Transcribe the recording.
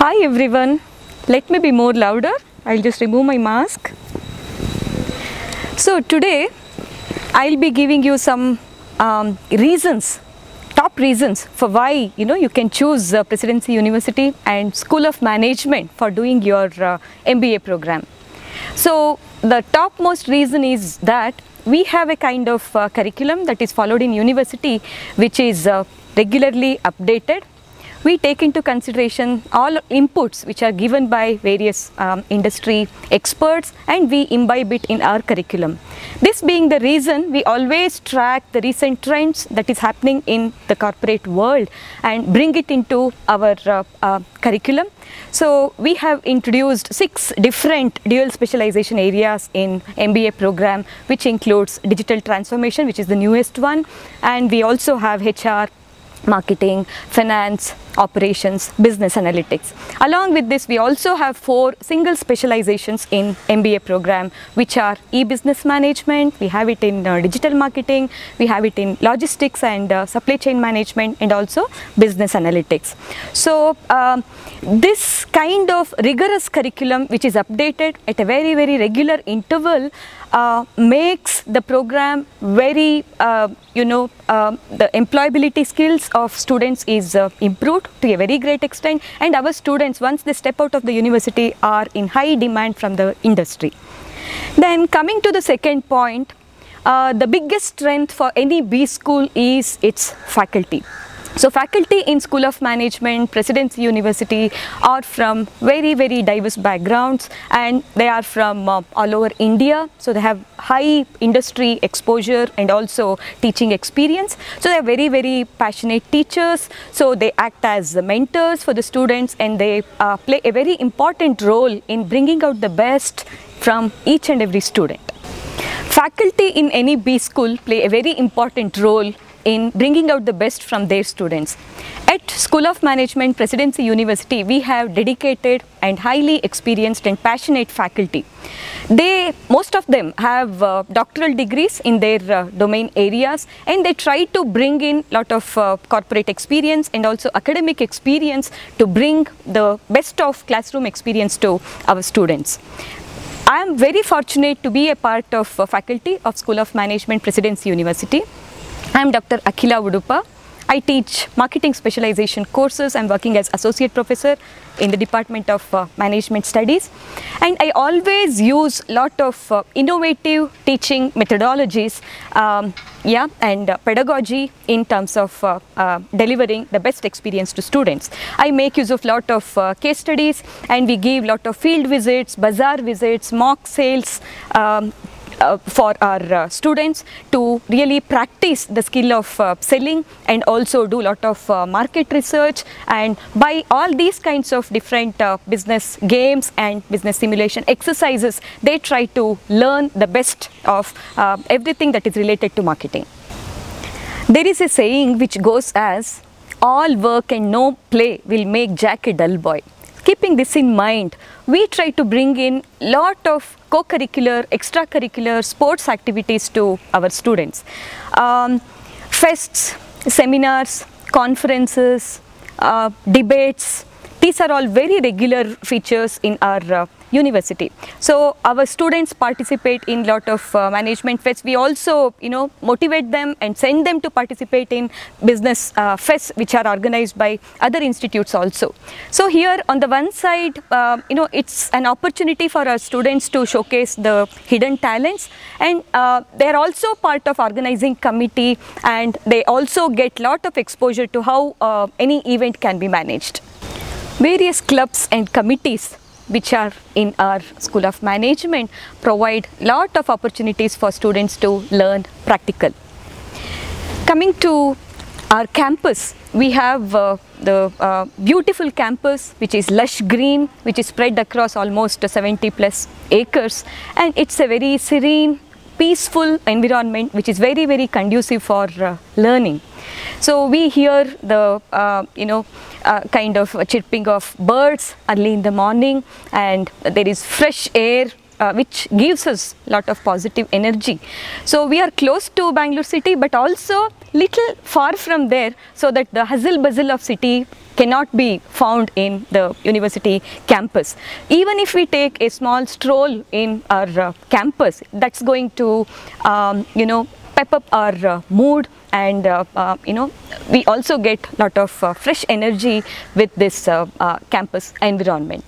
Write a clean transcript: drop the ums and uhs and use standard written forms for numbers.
Hi everyone, let me be more louder. I'll just remove my mask. So today I'll be giving you some reasons, top reasons for why you can choose Presidency University and School of Management for doing your MBA program. So the topmost reason is that we have a kind of curriculum that is followed in university which is regularly updated. We take into consideration all inputs which are given by various industry experts, and we imbibe it in our curriculum. This being the reason, we always track the recent trends that is happening in the corporate world and bring it into our curriculum. So we have introduced 6 different dual specialization areas in MBA program, which includes digital transformation, which is the newest one, and we also have HR, marketing, finance, operations, business analytics. Along with this, we also have 4 single specializations in MBA program, which are e-business management, we have it in digital marketing, we have it in logistics and supply chain management, and also business analytics. So this kind of rigorous curriculum, which is updated at a very regular interval, makes the program very, the employability skills of students is improved to a very great extent, and our students, once they step out of the university, are in high demand from the industry. Then coming to the second point, the biggest strength for any B school is its faculty. So faculty in School of Management, Presidency University are from very diverse backgrounds, and they are from all over India. So they have high industry exposure and also teaching experience. So they are very passionate teachers. So they act as the mentors for the students, and they play a very important role in bringing out the best from each and every student. Faculty in any B school play a very important role in bringing out the best from their students. At School of Management, Presidency University, we have dedicated and highly experienced and passionate faculty. Most of them have doctoral degrees in their domain areas, and they try to bring in lot of corporate experience and also academic experience to bring the best of classroom experience to our students. I am very fortunate to be a part of faculty of School of Management, Presidency University. I am Dr. Akhila Udupa. I teach marketing specialization courses. I am working as associate professor in the Department of Management Studies, and I always use lot of innovative teaching methodologies and pedagogy in terms of delivering the best experience to students. I make use of lot of case studies, and we give lot of field visits, bazaar visits, mock sales for our students to really practice the skill of selling, and also do lot of market research, and by all these kinds of different business games and business simulation exercises, they try to learn the best of everything that is related to marketing. There is a saying which goes as, all work and no play will make Jack a dull boy. Keeping this in mind, we try to bring in lot of co-curricular, extracurricular sports activities to our students. Fests, seminars, conferences, debates, these are all very regular features in our university. So our students participate in lot of management fests. We also motivate them and send them to participate in business fests which are organized by other institutes also. So here on the one side, it's an opportunity for our students to showcase the hidden talents, and they are also part of organizing committee, and they also get lot of exposure to how any event can be managed. Various clubs and committees which are in our School of Management provide lot of opportunities for students to learn practical. Coming to our campus, we have the beautiful campus which is lush green, which is spread across almost 70+ acres, and it's a very serene, peaceful environment which is very conducive for learning. So we hear the kind of chirping of birds early in the morning, and there is fresh air which gives us lot of positive energy. So we are close to Bangalore city, but also little far from there, so that the hustle bustle of city cannot be found in the university campus. Even if we take a small stroll in our campus, that's going to pep up our mood, and we also get a lot of fresh energy with this campus environment.